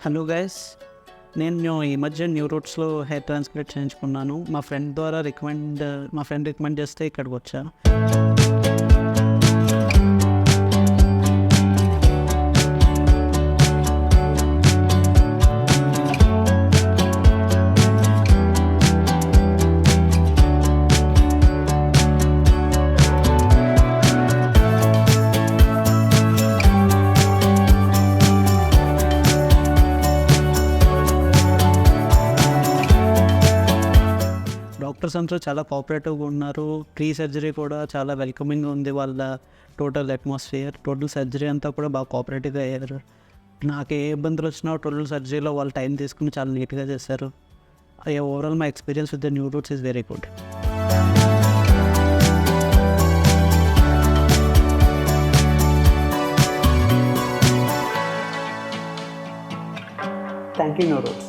Hello guys, నేను ఈ మధ్య న్యూ రూట్స్లో హెయిర్ ట్రాన్స్ప్లాంట్ చేయించుకున్నాను. మా ఫ్రెండ్ రికమెండ్ చేస్తే ఇక్కడికి వచ్చా. డాక్టర్స్ అంతా చాలా కోఆపరేటివ్గా ఉన్నారు. ప్రీ సర్జరీ కూడా చాలా వెల్కమింగ్గా ఉంది. వాళ్ళ టోటల్ అట్మాస్ఫియర్, టోటల్ సర్జరీ అంతా కూడా బాగా కోఆపరేటివ్గా అయ్యారు. నాకు ఏ ఇబ్బందులు వచ్చినా టోటల్ సర్జరీలో వాళ్ళు టైం తీసుకుని చాలా నీట్గా చేశారు. Overall my experience with the new roots is very good. Thank you new roots.